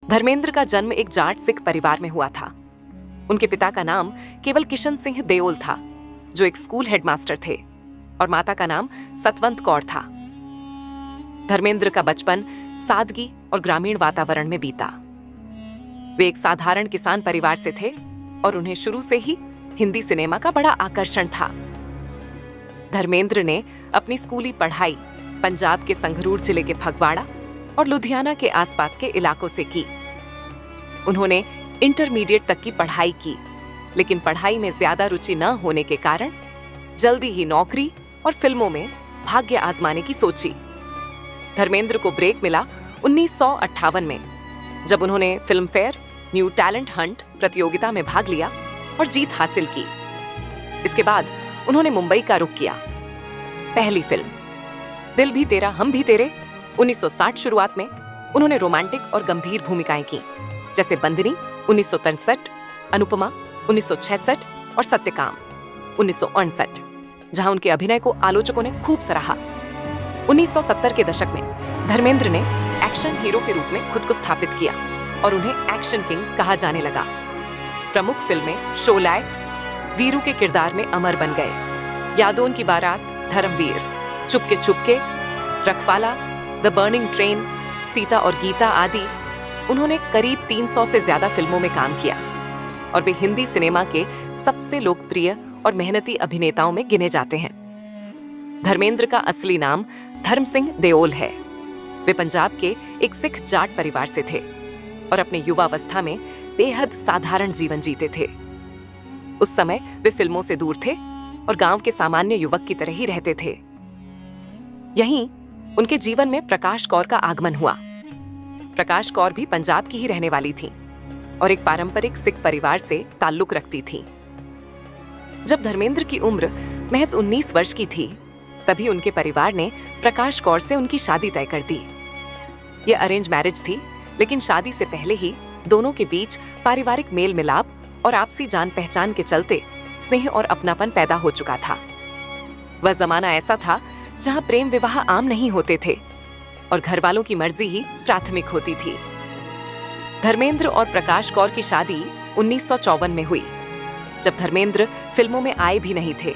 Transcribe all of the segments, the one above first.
धर्मेंद्र का जन्म एक जाट सिख परिवार में हुआ था। उनके पिता का नाम केवल किशन सिंह देओल था, जो एक स्कूल हेडमास्टर थे, और माता का नाम सतवंत कौर था। धर्मेंद्र का बचपन सादगी और ग्रामीण वातावरण में बीता। वे एक साधारण किसान परिवार से थे और उन्हें शुरू से ही हिंदी सिनेमा का बड़ा आकर्षण था। धर्मेंद्र ने अपनी स्कूली पढ़ाई पंजाब के संगरूर जिले के फगवाड़ा और लुधियाना के आसपास के इलाकों से की। उन्होंने इंटरमीडिएट तक की पढ़ाई की, लेकिन पढ़ाई में ज्यादा रुचि न होने के कारण जल्दी ही नौकरी और फिल्मों में भाग्य आजमाने की सोची। धर्मेंद्र को ब्रेक मिला 1958 में, जब उन्होंने film fair new talent Hunt प्रतियोगिता में भाग लिया और जीत हासिल की। इसके बाद उन्होंने मुंबई का रुख किया। पहली फिल्म दिल भी तेरा हम भी तेरे 1960 शुरुआत में उन्होंने रोमांटिक और गंभीर भूमिकाएं की, जैसे बंदिनी 1963, अनुपमा 1966 और सत्यकाम 1959, जहां उनके अभिनय को आलोचकों ने खूब सराहा। 1970 के दशक में धर्मेंद्र ने एक्शन हीरो के रूप में खुद को स्थापित किया और उन्हें एक्शन किंग कहा जाने लगा। प्रमुख फिल्में शोलाय, वीरू के किरदार में अमर बन गए, यादों की बारात, धर्मवीर, चुपके, रखवाला, द बर्निंग ट्रेन, सीता और गीता आदि उन्होंने करीब 300 से ज्यादा फिल्मों में काम किया और वे हिंदी सिनेमा के सबसे लोकप्रिय और मेहनती अभिनेताओं में गिने जाते हैं। धर्मेंद्र का असली नाम धर्म सिंह देओल है। वे पंजाब के एक सिख जाट परिवार से थे और अपने युवावस्था में बेहद साधारण जीवन जीते थे। उस समय वे फिल्मों से दूर थे और गांव के सामान्य युवक की तरह ही रहते थे। यहीं उनके जीवन में प्रकाश कौर का आगमन हुआ। प्रकाश कौर भी पंजाब की ही रहने वाली थी और एक पारंपरिक सिख परिवार से ताल्लुक रखती थी। जब धर्मेंद्र की उम्र महज 19 वर्ष की थी, तभी उनके परिवार ने प्रकाश कौर से उनकी शादी तय कर दी। यह अरेंज मैरिज थी, लेकिन शादी से पहले ही दोनों के बीच पारिवारिक मेल मिलाप और आपसी जान पहचान के चलते स्नेह और अपनापन पैदा हो चुका था। वह जमाना ऐसा था जहां प्रेम विवाह आम नहीं होते थे और घर वालों की मर्जी ही प्राथमिक होती थी। धर्मेंद्र और प्रकाश कौर की शादी 1954 में हुई, जब धर्मेंद्र फिल्मों में आए भी नहीं थे।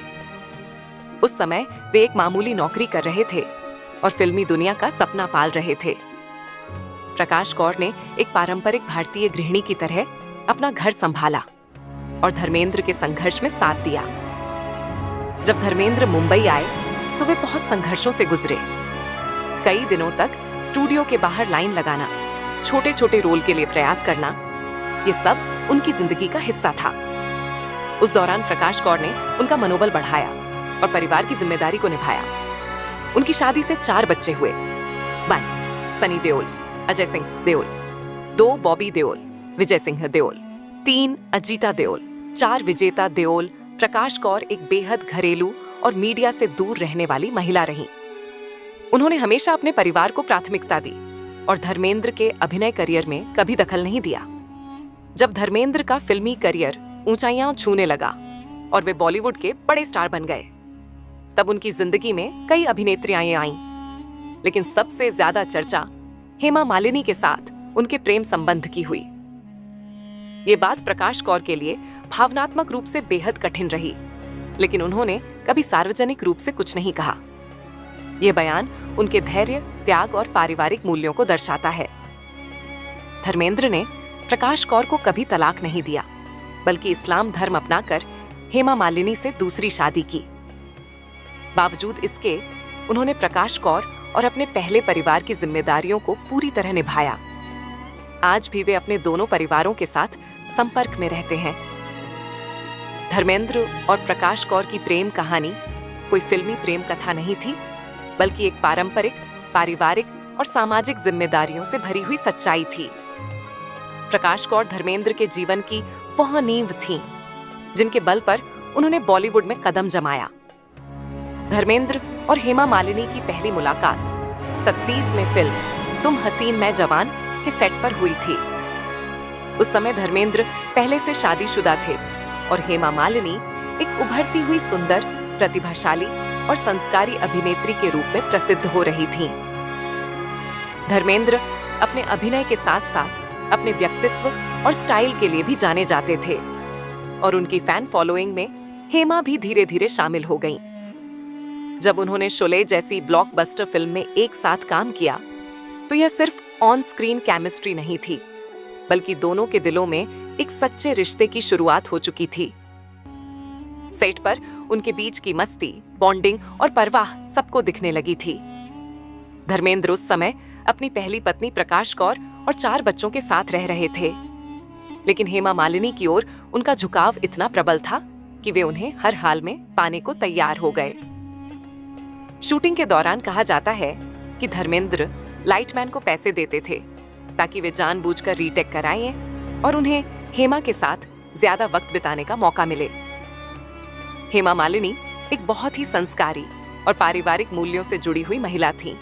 उस समय वे एक मामूली नौकरी कर रहे थे और फिल्मी दुनिया का सपना पाल रहे थे। प्रकाश कौर ने एक पारंपरिक भारतीय गृहिणी की तरह अपना घर संभाला और धर्मेंद्र के संघर्ष में साथ दिया। जब धर्मेंद्र मुंबई आए तो वे बहुत संघर्षों से गुजरे। कई दिनों तक स्टूडियो के बाहर लाइन लगाना, छोटे छोटे रोल के लिए प्रयास करना, ये सब उनकी जिंदगी का हिस्सा था। उस दौरान प्रकाश कौर ने उनका मनोबल बढ़ाया और परिवार की जिम्मेदारी को निभाया। उनकी शादी से 4 बच्चे हुए। 1 सनी देओल, अजय सिंह देओल, 2 बॉबी देओल, विजय सिंह देओल, 3 अजीता देओल, 4 विजेता देओल। प्रकाश कौर एक बेहद घरेलू और मीडिया से दूर रहने वाली महिला रही। उन्होंने हमेशा अपने परिवार को प्राथमिकता दी और धर्मेंद्र के अभिनय करियर में कभी दखल नहीं दिया। जब धर्मेंद्र का फिल्मी करियर ऊंचाइयां छूने लगा और वे बॉलीवुड के बड़े स्टार बन गए, तब उनकी जिंदगी में कई अभिनेत्रियां आईं, लेकिन सबसे ज्यादा चर्चा हेमा मालिनी के साथ उनके प्रेम संबंध की हुई। ये बात प्रकाश कौर के लिए भावनात्मक रूप से बेहद कठिन रही, लेकिन उन्होंने कभी सार्वजनिक रूप से कुछ नहीं कहा। यह बयान उनके धैर्य, त्याग और पारिवारिक मूल्यों को दर्शाता है। धर्मेंद्र ने प्रकाश कौर को कभी तलाक नहीं दिया, बल्कि इस्लाम धर्म अपनाकर हेमा मालिनी से दूसरी शादी की। बावजूद इसके उन्होंने प्रकाश कौर और अपने पहले परिवार की जिम्मेदारियों को पूरी तरह निभाया। आज भी वे अपने दोनों परिवारों के साथ संपर्क में रहते हैं। धर्मेंद्र और प्रकाश कौर की प्रेम कहानी कोई फिल्मी प्रेम कथा नहीं थी, बल्कि एक पारंपरिक, पारिवारिक और सामाजिक जिम्मेदारियों से भरी हुई सच्चाई थी। प्रकाश कौर धर्मेंद्र के जीवन की वह नींव थी, जिनके बल पर उन्होंने बॉलीवुड में कदम जमाया। धर्मेंद्र और हेमा मालिनी की पहली मुलाकात 37 में फिल्म तुम हसीन मैं जवान के सेट पर हुई थी। उस समय धर्मेंद्र पहले से शादीशुदा थे और हेमा मालिनी एक उभरती हुई सुंदर, प्रतिभाशाली और संस्कारी अभिनेत्री के रूप में प्रसिद्ध हो रही थीं। धर्मेंद्र अपने अभिनय के साथ साथ अपने व्यक्तित्व और स्टाइल के लिए भी जाने जाते थे और उनकी फैन फॉलोइंग में हेमा भी धीरे धीरे शामिल हो गईं। जब उन्होंने शोले जैसी ब्लॉकबस्टर फिल्म में एक साथ काम किया तो यह सिर्फ ऑन स्क्रीन केमिस्ट्री नहीं थी, बल्कि दोनों के दिलों में एक सच्चे रिश्ते की शुरुआत हो चुकी थी। सेट पर उनके बीच की मस्ती, बॉन्डिंग और परवाह सबको दिखने लगी थी। धर्मेंद्र उस समय अपनी पहली पत्नी प्रकाश कौर और 4 बच्चों के साथ रह रहे थे, लेकिन हेमा मालिनी की ओर उनका झुकाव इतना प्रबल था कि वे उन्हें हर हाल में पाने को तैयार हो गए। शूटिंग के दौरान कहा जाता है कि धर्मेंद्र लाइटमैन को पैसे देते थे ताकि वे जानबूझकर रीटेक कराएं और उन्हें हेमा के साथ ज्यादा वक्त बिताने का मौका मिले। हेमा मालिनी एक बहुत ही संस्कारी और पारिवारिक मूल्यों से जुड़ी हुई महिला थीं।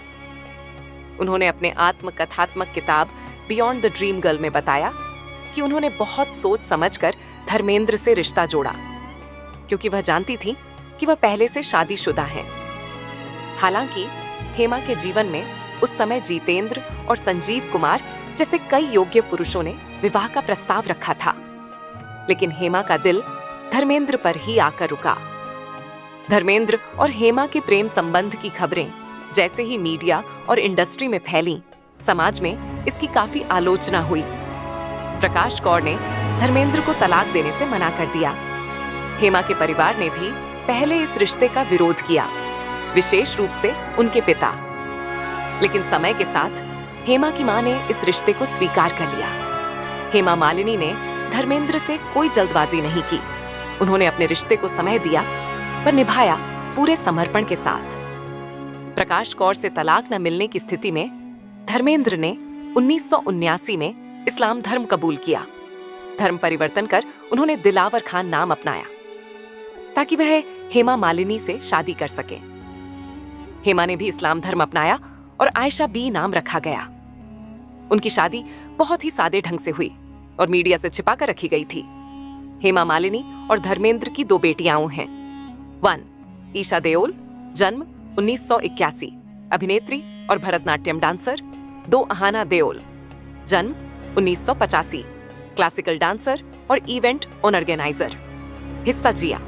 उन्होंने अपने आत्मकथात्मक किताब बियॉन्ड द ड्रीम गर्ल में बताया कि उन्होंने बहुत सोच समझकर धर्मेंद्र से रिश्ता जोड़ा, क्योंकि वह जानती थी कि वह पहले से शादीशुदा हैं। हालांकि हेमा के जीवन में उस समय जितेंद्र और संजीव कुमार जैसे कई योग्य पुरुषों ने विवाह का प्रस्ताव रखा था, लेकिन हेमा का दिल धर्मेंद्र पर ही आकर रुका। धर्मेंद्र और हेमा के प्रेम संबंध की खबरें जैसे ही मीडिया और इंडस्ट्री में फैलीं, समाज में इसकी काफी आलोचना हुई। प्रकाश कौर ने धर्मेंद्र को तलाक देने से मना कर दिया। हेमा के परिवार ने भी पहले इस रिश्ते का विरोध किया, विशेष रूप से उनके पिता। लेकिन समय के साथ हेमा की मां ने इस रिश्ते को स्वीकार कर लिया। हेमा मालिनी ने धर्मेंद्र से कोई जल्दबाजी नहीं की। उन्होंने अपने रिश्ते को समय दिया, पर निभाया पूरे समर्पण के साथ। प्रकाश कौर से तलाक न मिलने की स्थिति में धर्मेंद्र ने 1979 में इस्लाम धर्म कबूल किया। धर्म परिवर्तन कर उन्होंने दिलावर खान नाम अपनाया ताकि वह हेमा मालिनी से शादी कर सके। हेमा ने भी इस्लाम धर्म अपनाया और आयशा बी नाम रखा गया। उनकी शादी बहुत ही सादे ढंग से हुई और मीडिया से छिपा कर रखी गई थी। हेमा मालिनी और धर्मेंद्र की 2 बेटियां हैं। 1 ईशा देओल, जन्म 1981, अभिनेत्री और भरतनाट्यम डांसर। 2 अहाना देओल, जन्म 1985, क्लासिकल डांसर और इवेंट ऑर्गेनाइजर। हिस्सा जिया,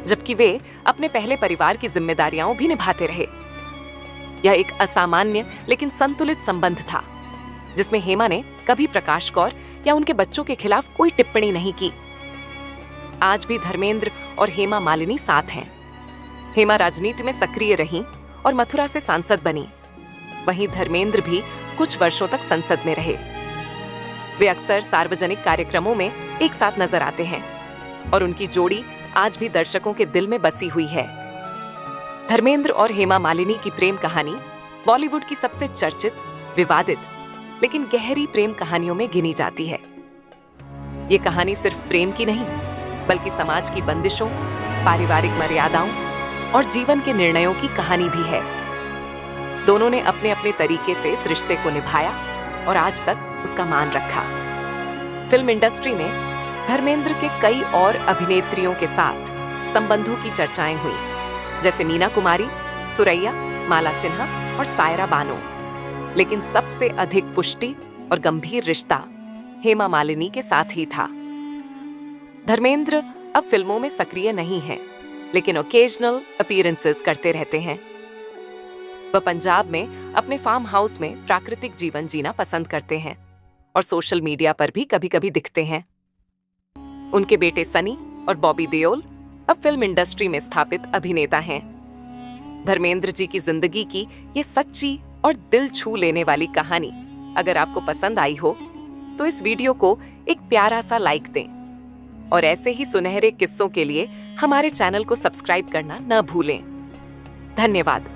जबकि वे अपने पहले परिवार की जिम्मेदारियां भी निभाते रहे। यह एक असामान्य लेकिन संतुलित संबंध था, जिसमें हेमा ने कभी प्रकाश कौर या उनके बच्चों के खिलाफ कोई टिप्पणी नहीं की। आज भी धर्मेंद्र और हेमा मालिनी साथ हैं। हेमा राजनीति में सक्रिय रहीं और मथुरा से सांसद बनी। वहीं धर्मेंद्र भी कुछ वर्षों तक संसद में रहे। वे अक्सर सार्वजनिक कार्यक्रमों में एक साथ नजर आते हैं और उनकी जोड़ी आज भी दर्शकों के दिल में बसी हुई है। धर्मेंद्र और हेमा मालिनी की प्रेम कहानी बॉलीवुड की सबसे चर्चित, विवादित लेकिन गहरी प्रेम कहानियों में गिनी जाती है। ये कहानी सिर्फ प्रेम की नहीं, बल्कि समाज की बंदिशों, पारिवारिक मर्यादाओं और जीवन के निर्णयों की कहानी भी है। दोनों ने अपने अपने तरीके से इस रिश्ते को निभाया और आज तक उसका मान रखा। फिल्म इंडस्ट्री में धर्मेंद्र के कई और अभिनेत्रियों के साथ संबंधों की चर्चाएं हुई, जैसे मीना कुमारी, सुरैया, माला सिन्हा और सायरा बानो। लेकिन सबसे अधिक पुष्टि और गंभीर रिश्ता हेमा मालिनी के साथ ही था। धर्मेंद्र अब फिल्मों में सक्रिय नहीं हैं, लेकिन ओकेजनल अपीयरेंसेस करते रहते हैं। वह पंजाब में अपने फार्म हाउस में प्राकृतिक जीवन जीना पसंद करते हैं और सोशल मीडिया पर भी कभी-कभी दिखते हैं। उनके बेटे सनी और बॉबी देओल अब फिल्म इंडस्ट्री में स्थापित अभिनेता हैं। धर्मेंद्र जी की जिंदगी की ये सच्ची और दिल छू लेने वाली कहानी अगर आपको पसंद आई हो तो इस वीडियो को एक प्यारा सा लाइक दें और ऐसे ही सुनहरे किस्सों के लिए हमारे चैनल को सब्सक्राइब करना न भूलें। धन्यवाद।